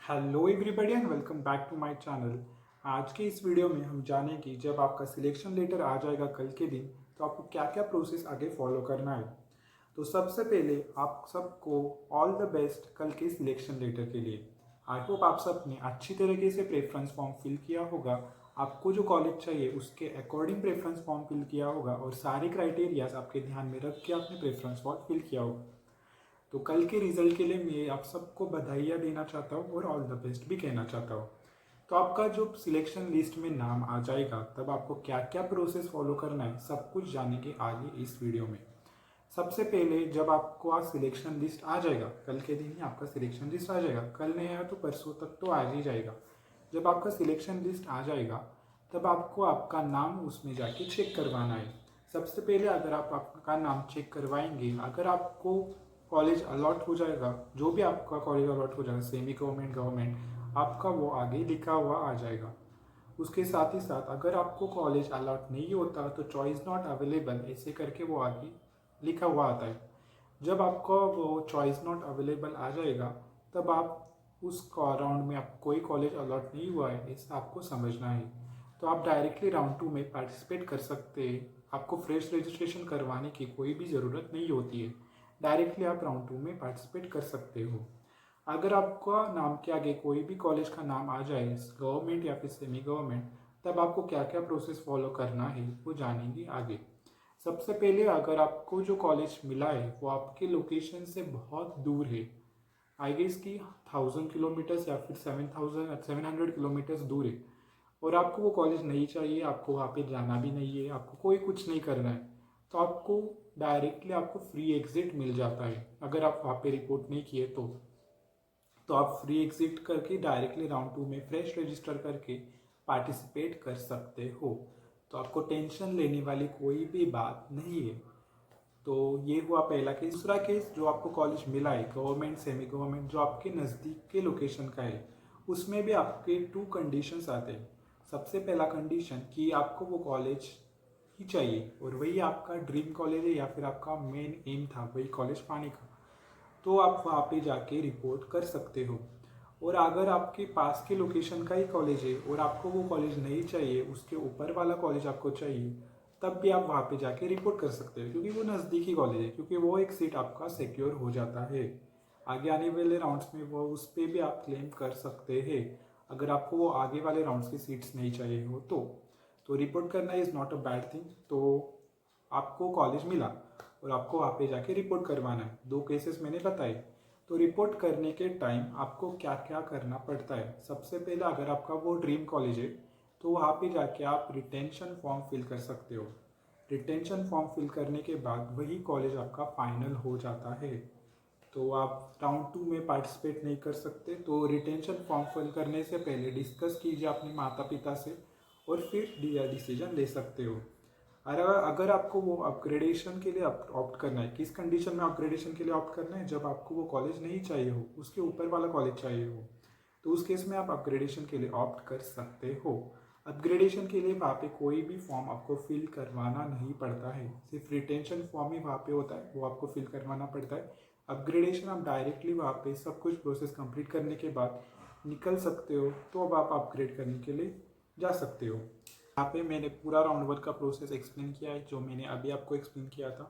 Hello everybody and welcome back to my channel. आज के इस वीडियो में हम जानेंगे जब आपका सिलेक्शन लेटर आ जाएगा कल के दिन तो आपको क्या क्या प्रोसेस आगे फॉलो करना है। तो सबसे पहले आप सबको ऑल द बेस्ट कल के सिलेक्शन लेटर के लिए। आई होप आप सबने अच्छी तरीके से प्रेफरेंस फॉर्म फिल किया होगा। आपको जो कॉलेज चाहिए उसके अकॉर्डिंग प्रेफरेंस फॉर्म फिल किया होगा और सारे क्राइटेरियाज आपके ध्यान में रख के आपने प्रेफरेंस फॉर्म फिल किया होगा। तो कल के रिजल्ट के लिए मैं आप सबको बधाइयाँ देना चाहता हूँ और ऑल द बेस्ट भी कहना चाहता हूँ। तो आपका जो सिलेक्शन लिस्ट में नाम आ जाएगा तब आपको क्या क्या प्रोसेस फॉलो करना है सब कुछ जानेंगे आगे इस वीडियो में। सबसे पहले जब आपको आज सिलेक्शन लिस्ट आ जाएगा, कल के दिन ही आपका सिलेक्शन लिस्ट आ जाएगा, कल नहीं आया तो परसों तक तो आ ही जाएगा। जब आपका सिलेक्शन लिस्ट आ जाएगा तब आपको आपका नाम उसमें जाके चेक करवाना है। सबसे पहले अगर आप आपका नाम चेक करवाएंगे, अगर आपको कॉलेज अलॉट हो जाएगा, जो भी आपका कॉलेज अलॉट हो जाएगा, सेमी गवर्नमेंट गवर्नमेंट, आपका वो आगे लिखा हुआ आ जाएगा। उसके साथ ही साथ अगर आपको कॉलेज अलॉट नहीं होता तो चॉइस नॉट अवेलेबल ऐसे करके वो आगे लिखा हुआ आता है। जब आपको वो चॉइस नॉट अवेलेबल आ जाएगा तब आप उस राउंड में आप कोई कॉलेज अलॉट नहीं हुआ है ऐसा आपको समझना है। तो आप डायरेक्टली राउंड 2 में पार्टिसिपेट कर सकते हैं। आपको फ्रेश रजिस्ट्रेशन करवाने की कोई भी ज़रूरत नहीं होती है। डायरेक्टली आप राउंड 2 में पार्टिसिपेट कर सकते हो। अगर आपका नाम के आगे कोई भी कॉलेज का नाम आ जाए, गवर्नमेंट या फिर सेमी गवर्नमेंट, तब आपको क्या क्या प्रोसेस फॉलो करना है वो जानेंगे आगे। सबसे पहले अगर आपको जो कॉलेज मिला है वो आपके लोकेशन से बहुत दूर है, आई गेस की 1000 किलोमीटर्स या फिर 700 किलोमीटर्स दूर है, और आपको वो कॉलेज नहीं चाहिए, आपको वहाँ पे जाना भी नहीं है, आपको कोई कुछ नहीं करना है, तो आपको डायरेक्टली आपको फ्री एग्जिट मिल जाता है। अगर आप वहाँ पे रिपोर्ट नहीं किए तो आप फ्री एग्जिट करके डायरेक्टली राउंड 2 में फ्रेश रजिस्टर करके पार्टिसिपेट कर सकते हो। तो आपको टेंशन लेने वाली कोई भी बात नहीं है। तो ये हुआ पहला केस। दूसरा केस, जो आपको कॉलेज मिला है गवर्नमेंट सेमी गवर्नमेंट जो आपके नज़दीक के लोकेशन का है, उसमें भी आपके 2 कंडीशंस आते हैं। सबसे पहला कंडीशन कि आपको वो कॉलेज ही चाहिए और वही आपका ड्रीम कॉलेज है या फिर आपका मेन एम था वही कॉलेज पाने का, तो आप वहाँ पे जाके रिपोर्ट कर सकते हो। और अगर आपके पास के लोकेशन का ही कॉलेज है और आपको वो कॉलेज नहीं चाहिए, उसके ऊपर वाला कॉलेज आपको चाहिए, तब भी आप वहाँ पे जाके रिपोर्ट कर सकते हो क्योंकि वो नज़दीकी कॉलेज है, क्योंकि वो एक सीट आपका सिक्योर हो जाता है। आगे आने वाले राउंड्स में वो उस पर भी आप क्लेम कर सकते हैं अगर आपको वो आगे वाले राउंड्स की सीट्स नहीं चाहिए हो तो रिपोर्ट करना is not a bad thing. तो आपको कॉलेज मिला और आपको वहाँ पे जाके रिपोर्ट करवाना है। 2 केसेस मैंने बताए। तो रिपोर्ट करने के टाइम आपको क्या क्या करना पड़ता है। सबसे पहला, अगर आपका वो ड्रीम कॉलेज है तो वहाँ पे जाके आप रिटेंशन फॉर्म फिल कर सकते हो। रिटेंशन फॉर्म फिल करने के बाद वही कॉलेज आपका फाइनल हो जाता है। तो आप राउंड 2 में पार्टिसिपेट नहीं कर सकते। तो रिटेंशन फॉर्म फिल करने से पहले डिस्कस कीजिए अपने माता पिता से और फिर डिसीजन ले सकते हो। अगर अगर आपको वो अपग्रेडेशन के लिए ऑप्ट करना है, किस कंडीशन में अपग्रेडेशन के लिए ऑप्ट करना है, जब आपको वो कॉलेज नहीं चाहिए हो, उसके ऊपर वाला कॉलेज चाहिए हो, तो उस केस में आप अपग्रेडेशन के लिए ऑप्ट कर सकते हो। अपग्रेडेशन के लिए वहाँ पे कोई भी फॉर्म आपको फिल करवाना नहीं पड़ता है, सिर्फ रिटेंशन फॉर्म ही वहाँ पे होता है, वो आपको फिल करवाना पड़ता है। अपग्रेडेशन आप डायरेक्टली वहाँ पे सब कुछ प्रोसेस कंप्लीट करने के बाद निकल सकते हो, तो अब आप अपग्रेड करने के लिए जा सकते हो। यहाँ पे मैंने पूरा राउंड 1 का प्रोसेस एक्सप्लेन किया है जो मैंने अभी आपको एक्सप्लेन किया था।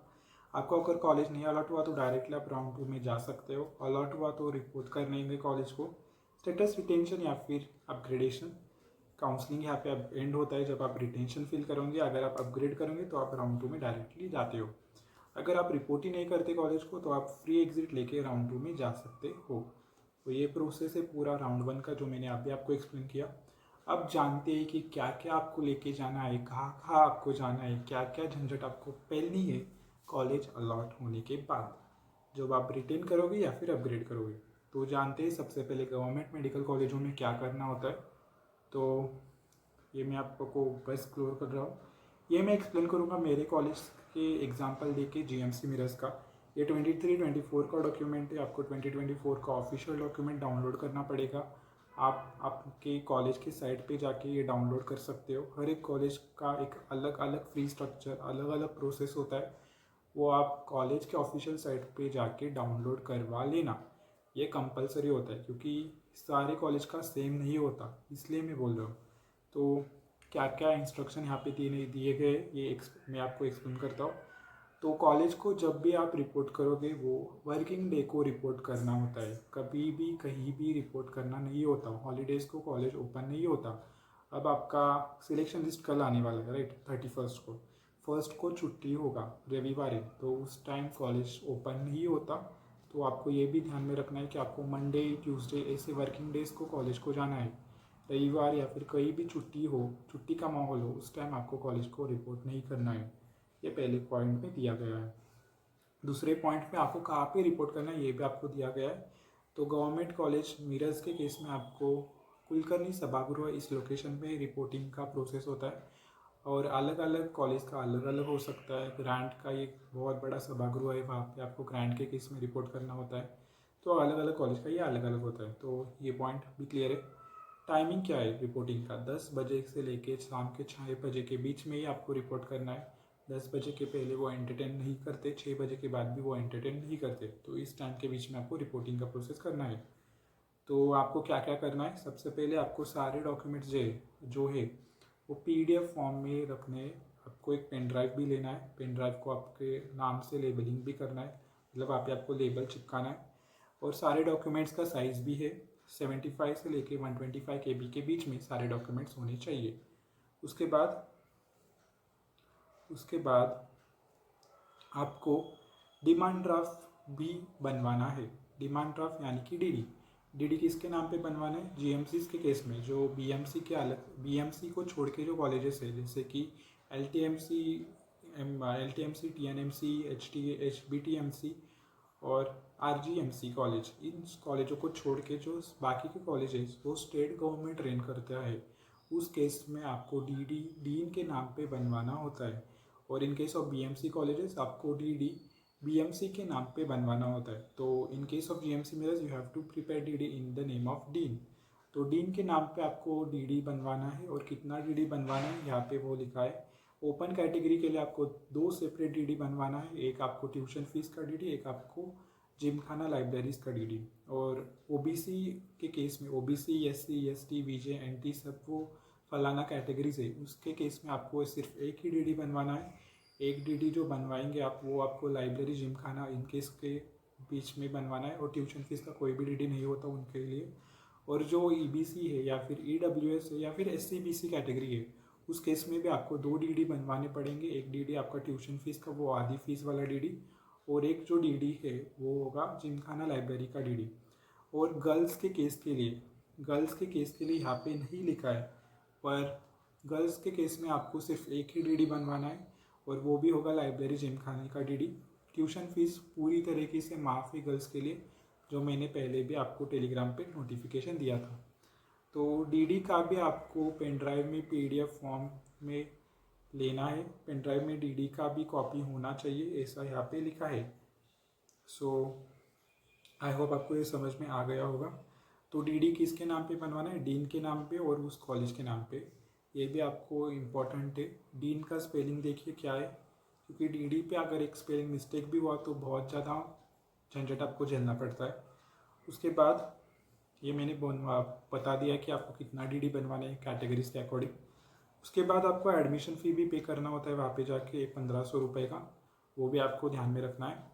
आपको अगर कॉलेज नहीं अलॉट हुआ तो डायरेक्टली आप राउंड 2 में जा सकते हो, अलॉट हुआ तो रिपोर्ट करने कॉलेज को। स्टेटस रिटेंशन या फिर अपग्रेडेशन काउंसलिंग यहाँ पे अब एंड होता है जब आप रिटेंशन फिल करोगे। अगर आप अपग्रेड करोगे तो आप राउंड 2 में डायरेक्टली जाते हो। अगर आप रिपोर्ट ही नहीं करते कॉलेज को तो आप फ्री एग्जिट लेके राउंड 2 में जा सकते हो। तो ये प्रोसेस है पूरा राउंड 1 का जो मैंने अभी आपको एक्सप्लेन किया। अब जानते हैं कि क्या क्या आपको लेके जाना है, कहाँ कहाँ आपको जाना है, क्या क्या झंझट आपको पहननी है कॉलेज अलॉट होने के बाद, जब आप रिटेन करोगे या फिर अपग्रेड करोगे। तो जानते हैं सबसे पहले गवर्नमेंट मेडिकल कॉलेजों में क्या करना होता है। तो ये मैं आपको बस क्लोर कर रहा हूँ। ये मैं एक्सप्लेन करूँगा मेरे कॉलेज के एग्जाम्पल दे के जीएमसी मिरज का। ये 23-24 का डॉक्यूमेंट है, आपको 2024 का ऑफिशियल डॉक्यूमेंट डाउनलोड करना पड़ेगा। आप आपके कॉलेज की साइट पे जाके ये डाउनलोड कर सकते हो। हर एक कॉलेज का एक अलग अलग फी स्ट्रक्चर, अलग अलग प्रोसेस होता है, वो आप कॉलेज के ऑफिशियल साइट पे जाके डाउनलोड करवा लेना। ये कंपलसरी होता है क्योंकि सारे कॉलेज का सेम नहीं होता, इसलिए मैं बोल रहा हूँ। तो क्या क्या इंस्ट्रक्शन यहाँ पे दिए गए ये मैं आपको एक्सप्लेन करता हूँ। तो कॉलेज को जब भी आप रिपोर्ट करोगे वो वर्किंग डे को रिपोर्ट करना होता है, कभी भी कहीं भी रिपोर्ट करना नहीं होता। हॉलीडेज़ को कॉलेज ओपन नहीं होता। अब आपका सिलेक्शन लिस्ट कल आने वाला है, राइट, 31 को। फर्स्ट को छुट्टी होगा, रविवार है, तो उस टाइम कॉलेज ओपन नहीं होता। तो आपको ये भी ध्यान में रखना है कि आपको मंडे ट्यूसडे ऐसे वर्किंग डेज को कॉलेज को जाना है। रविवार या फिर कहीं भी छुट्टी हो, छुट्टी का माहौल हो, उस टाइम आपको कॉलेज को रिपोर्ट नहीं करना है। ये पहले पॉइंट में दिया गया है। दूसरे पॉइंट में आपको कहाँ पे रिपोर्ट करना है ये भी आपको दिया गया है। तो गवर्नमेंट कॉलेज मिरज के केस में आपको कुलकर्णी सभागृह इस लोकेशन पे रिपोर्टिंग का प्रोसेस होता है। और अलग अलग कॉलेज का अलग अलग हो सकता है। ग्रांट का एक बहुत बड़ा सभागृह है, वहाँ पे आपको ग्रांट के केस में रिपोर्ट करना होता है। तो अलग अलग कॉलेज का ये अलग अलग होता है, तो ये पॉइंट भी क्लियर है। टाइमिंग क्या है रिपोर्टिंग का? 10 बजे से लेके शाम के 6 बजे के बीच में ही आपको रिपोर्ट करना है। 10 बजे के पहले वो एंटरटेन नहीं करते, 6 बजे के बाद भी वो एंटरटेन नहीं करते। तो इस टाइम के बीच में आपको रिपोर्टिंग का प्रोसेस करना है। तो आपको क्या क्या करना है? सबसे पहले आपको सारे डॉक्यूमेंट्स जो है वो PDF फॉर्म में रखने हैं। आपको एक पेन ड्राइव भी लेना है। पेन ड्राइव को आपके नाम से लेबलिंग भी करना है, मतलब आप आपको लेबल चिपकाना है। और सारे डॉक्यूमेंट्स का साइज़ भी है 75 से लेके 125 KB के बीच में सारे डॉक्यूमेंट्स होने चाहिए। उसके बाद आपको डिमांड ड्राफ्ट भी बनवाना है। डिमांड ड्राफ्ट यानी कि DD किसके नाम पे बनवाना है? GMCs के केस में, जो BMC के अलग, BMC को छोड़ के जो कॉलेजेस है जैसे कि LTMC, TNMC, HBTMC और RGMC कॉलेज, इन कॉलेजों को छोड़ के जो बाकी के कॉलेजेस वो स्टेट गवर्नमेंट रन करता है, उस केस में आपको डीन के नाम पे बनवाना होता है। और इन केस ऑफ BMC कॉलेजेस आपको DD BMC के नाम पे बनवाना होता है। तो in case of GMC mirrors you have to prepare DD in the name of dean. तो डीन के नाम पे आपको DD बनवाना है। और कितना DD बनवाना है यहाँ पे वो लिखा है। ओपन कैटेगरी के लिए आपको 2 सेपरेट DD बनवाना है, एक आपको ट्यूशन फीस का DD, एक आपको जिमखाना लाइब्रेरीज का DD। और OBC के केस में OBC, SC, ST, VJ, NT सब वो फलाना कैटेगरीज है, उसके केस में आपको सिर्फ एक ही DD बनवाना है। एक DD जो बनवाएंगे आप, वो आपको लाइब्रेरी जिमखाना इन केस के बीच में बनवाना है। और ट्यूशन फीस का कोई भी DD नहीं होता उनके लिए। और जो EBC है या फिर EWS है या फिर SC BC कैटेगरी है, उस केस में भी आपको 2 DD बनवाने पड़ेंगे। एक DD आपका ट्यूशन फीस का, वो आधी फीस वाला DD, और एक जो DD है वो होगा जिमखाना लाइब्रेरी का DD। और गर्ल्स के केस के लिए यहाँ पे नहीं लिखा है, पर गर्ल्स के केस में आपको सिर्फ एक ही DD बनवाना है, और वो भी होगा लाइब्रेरी जिमखाने का DD। ट्यूशन फीस पूरी तरीके से माफ़ है गर्ल्स के लिए, जो मैंने पहले भी आपको टेलीग्राम पे नोटिफिकेशन दिया था। तो DD का भी आपको पेन ड्राइव में PDF फॉर्म में लेना है। पेन ड्राइव में DD का भी कॉपी होना चाहिए, ऐसा यहाँ पे लिखा है। सो आई होप आपको ये समझ में आ गया होगा। तो DD किसके नाम पे बनवाना है? डीन के नाम पे और उस कॉलेज के नाम पे। ये भी आपको इम्पोर्टेंट है। डीन का स्पेलिंग देखिए क्या है, क्योंकि DD पे अगर एक स्पेलिंग मिस्टेक भी हुआ तो बहुत ज़्यादा झंझट आपको झेलना पड़ता है। उसके बाद ये मैंने बता दिया कि आपको कितना DD बनवाना है कैटेगरीज के अकॉर्डिंग। उसके बाद आपको एडमिशन फ़ी भी पे करना होता है वहाँ पे जाके, 1500 रुपये का, वो भी आपको ध्यान में रखना है।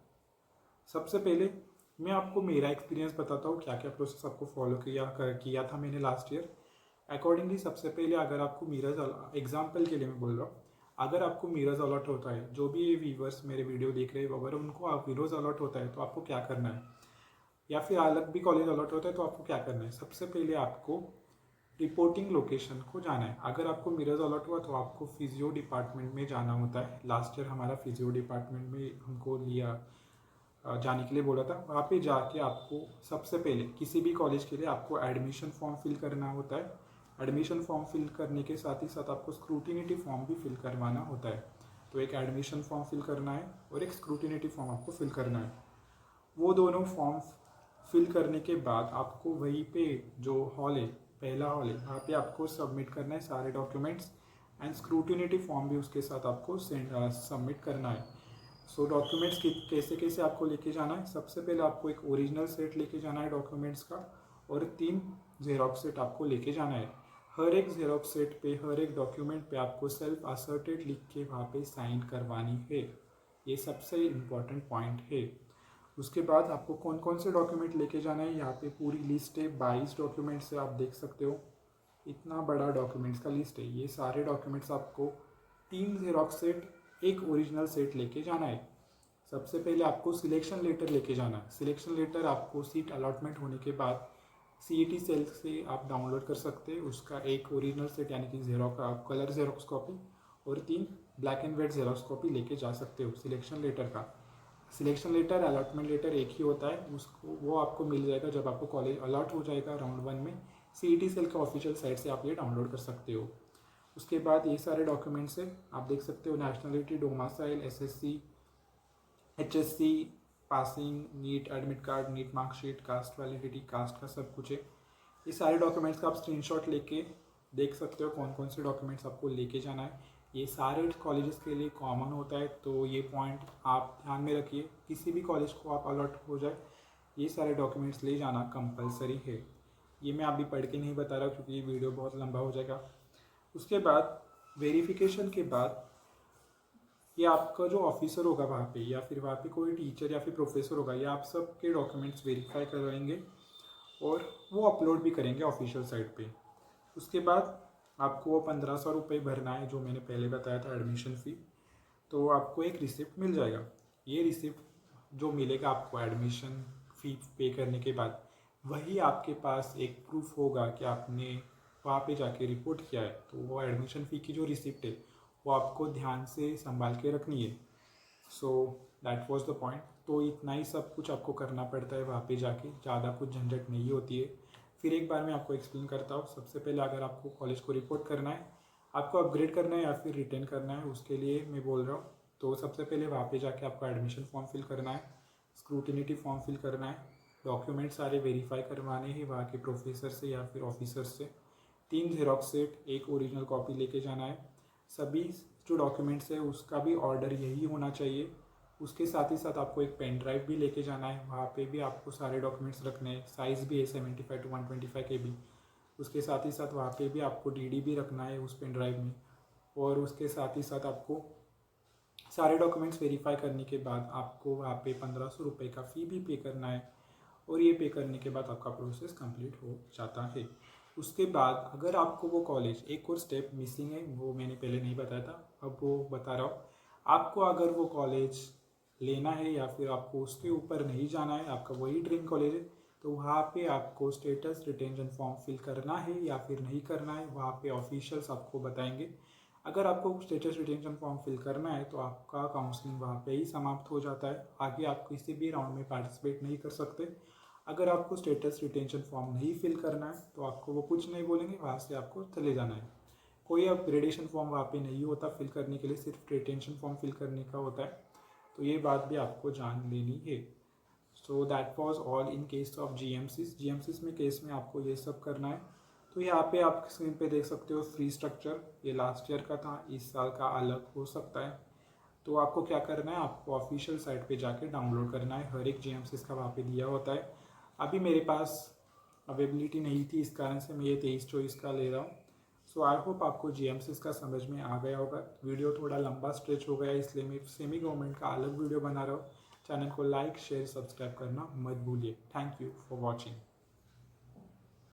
सबसे पहले मैं आपको मेरा एक्सपीरियंस बताता हूँ, क्या क्या प्रोसेस आपको फॉलो किया था मैंने लास्ट ईयर अकॉर्डिंगली। सबसे पहले अगर आपको मिरर्स, एग्जाम्पल के लिए मैं बोल रहा हूँ, अगर आपको मिरर्स अलॉट होता है, जो भी ये व्यूवर्स मेरे वीडियो देख रहे हैं अगर उनको आप मिरर्स अलॉट होता है तो आपको क्या करना है, या फिर अलग भी कॉलेज अलॉट होता है तो आपको क्या करना है। सबसे पहले आपको रिपोर्टिंग लोकेशन को जाना है। अगर आपको मिरर्स अलॉट हुआ तो आपको फिजियो डिपार्टमेंट में जाना होता है। लास्ट ईयर हमारा फिजियो डिपार्टमेंट में हमको जाने के लिए बोला था। वहाँ पे जाके आपको सबसे पहले किसी भी कॉलेज के लिए आपको एडमिशन फॉर्म फिल करना होता है। एडमिशन फॉर्म फिल करने के साथ ही साथ आपको स्क्रूटिनिटी फॉर्म भी फिल करवाना होता है। तो एक एडमिशन फॉर्म फिल करना है और एक स्क्रूटिनिटी फॉर्म आपको फिल करना है। वो दोनों फॉर्म फिल करने के बाद आपको वहीं पे जो हॉल है, पहला हॉल है, वहाँ पे आपको सबमिट करना है सारे डॉक्यूमेंट्स, एंड स्क्रूटिनिटी फॉर्म भी उसके साथ आपको सबमिट करना है। सो डॉक्यूमेंट्स कैसे कैसे आपको लेके जाना है? सबसे पहले आपको एक ओरिजिनल सेट लेके जाना है डॉक्यूमेंट्स का, और 3 जेरोक्स सेट आपको लेके जाना है। हर एक जेरोक्स सेट पे, हर एक डॉक्यूमेंट पे आपको सेल्फ असर्टेड लिख के वहाँ पे साइन करवानी है। ये सबसे इम्पॉर्टेंट पॉइंट है। उसके बाद आपको कौन कौन से डॉक्यूमेंट लेके जाना है, यहाँ पे पूरी लिस्ट है, 22 डॉक्यूमेंट्स है, आप देख सकते हो। इतना बड़ा डॉक्यूमेंट्स का लिस्ट है। ये सारे डॉक्यूमेंट्स आपको 3 जेरोक्स सेट, एक ओरिजिनल सेट लेके जाना है। सबसे पहले आपको सिलेक्शन लेटर लेके जाना है। सिलेक्शन लेटर आपको सीट अलॉटमेंट होने के बाद CET सेल से आप डाउनलोड कर सकते हैं। उसका एक ओरिजिनल सेट यानी कि कलर जेरोक्स कॉपी और 3 black and white xerox copy लेके जा सकते हो सिलेक्शन लेटर का। सिलेक्शन लेटर अलॉटमेंट लेटर एक ही होता है, उसको वो आपको मिल जाएगा जब आपको कॉलेज अलॉट हो जाएगा राउंड 1 में। CET सेल का ऑफिशियल साइट से आप ये डाउनलोड कर सकते हो। उसके बाद ये सारे डॉक्यूमेंट्स है, आप देख सकते हो, nationality, domicile, SSC, HSC, passing, NEET admit card, NEET marksheet, caste validity, caste का सब कुछ है। ये सारे डॉक्यूमेंट्स का आप स्क्रीनशॉट लेके देख सकते हो कौन कौन से डॉक्यूमेंट्स आपको लेके जाना है। ये सारे कॉलेजेस के लिए कॉमन होता है, तो ये पॉइंट आप ध्यान में रखिए। किसी भी कॉलेज को आप अलॉट हो जाए, ये सारे डॉक्यूमेंट्स ले जाना कंपलसरी है। ये मैं अभी पढ़ के नहीं बता रहा क्योंकि ये वीडियो बहुत लंबा हो जाएगा। उसके बाद वेरिफिकेशन के बाद ये आपका जो ऑफिसर होगा वहाँ पे, या फिर वहाँ पे कोई टीचर या फिर प्रोफेसर होगा, ये आप सब के डॉक्यूमेंट्स वेरीफाई करवाएंगे और वो अपलोड भी करेंगे ऑफिशियल साइट पे। उसके बाद आपको वो 1500 रुपये भरना है, जो मैंने पहले बताया था एडमिशन फ़ी। तो आपको एक रिसिप्ट मिल जाएगा। ये रिसिप्ट जो मिलेगा आपको एडमिशन फ़ी पे करने के बाद, वही आपके पास एक प्रूफ होगा कि आपने वहाँ पे जाके रिपोर्ट किया है। तो वो एडमिशन फ़ी की जो रिसिप्ट है वो आपको ध्यान से संभाल के रखनी है। So that was the point. तो इतना ही सब कुछ आपको करना पड़ता है वहाँ पे जाके, ज़्यादा कुछ झंझट नहीं होती है। फिर एक बार मैं आपको एक्सप्लेन करता हूँ। सबसे पहले अगर आपको कॉलेज को रिपोर्ट करना है, आपको अपग्रेड करना है या फिर रिटेन करना है, उसके लिए मैं बोल रहा हूँ। तो सबसे पहले वहाँ पे जाके आपको एडमिशन फॉर्म फिल करना है, स्क्रूटिनिटी फॉर्म फिल करना है, डॉक्यूमेंट सारे वेरीफाई करवाने हैं वहाँ के प्रोफेसर से या फिर ऑफिसर से। 3 जेरोक्स सेट, एक ओरिजिनल कॉपी लेके जाना है। सभी जो डॉक्यूमेंट्स है उसका भी ऑर्डर यही होना चाहिए। उसके साथ ही साथ आपको एक पेन ड्राइव भी लेके जाना है, वहाँ पे भी आपको सारे डॉक्यूमेंट्स रखने हैं। साइज़ भी है 75 to 125 KB। उसके साथ ही साथ वहाँ पे भी आपको DD भी रखना है उस पेन ड्राइव में। और उसके साथ ही साथ आपको सारे डॉक्यूमेंट्स वेरीफाई करने के बाद आपको वहाँ पे 1500 रुपये का फ़ी भी पे करना है। और ये पे करने के बाद आपका प्रोसेस कंप्लीट हो जाता है। उसके बाद अगर आपको वो कॉलेज, एक और स्टेप मिसिंग है, वो मैंने पहले नहीं बताया था, अब वो बता रहा हूँ। आपको अगर वो कॉलेज लेना है या फिर आपको उसके ऊपर नहीं जाना है, आपका वही ड्रीम कॉलेज है, तो वहाँ पे आपको स्टेटस रिटेंशन फॉर्म फिल करना है या फिर नहीं करना है, वहाँ पे ऑफिशियल्स आपको बताएंगे। अगर आपको स्टेटस रिटेंशन फॉर्म फिल करना है तो आपका काउंसलिंग वहाँ पे ही समाप्त हो जाता है, आगे आप किसी भी राउंड में पार्टिसिपेट नहीं कर सकते। अगर आपको स्टेटस रिटेंशन फॉर्म नहीं फिल करना है तो आपको वो कुछ नहीं बोलेंगे, वहाँ से आपको चले जाना है। कोई अपग्रेडेशन फॉर्म वहाँ पे नहीं होता फिल करने के लिए, सिर्फ रिटेंशन फॉर्म फिल करने का होता है। तो ये बात भी आपको जान लेनी है। So that was all in case of GMCs में केस में आपको ये सब करना है। तो यहाँ पे आप स्क्रीन पे देख सकते हो फ्री स्ट्रक्चर, ये लास्ट ईयर का था, इस साल का अलग हो सकता है। तो आपको क्या करना है, आपको ऑफिशियल साइट पे जाके डाउनलोड करना है। हर एक GMCs का वहाँ पे दिया होता है। अभी मेरे पास अवेलेबिलिटी नहीं थी, इस कारण से मैं ये 23-24 का ले रहा हूँ। सो आई होप आपको GMCs का समझ में आ गया होगा। वीडियो थोड़ा लंबा स्ट्रेच हो गया, इसलिए मैं सेमी गवर्नमेंट का अलग वीडियो बना रहा हूँ। चैनल को लाइक, शेयर, सब्सक्राइब करना मत भूलिए। Thank you for watching.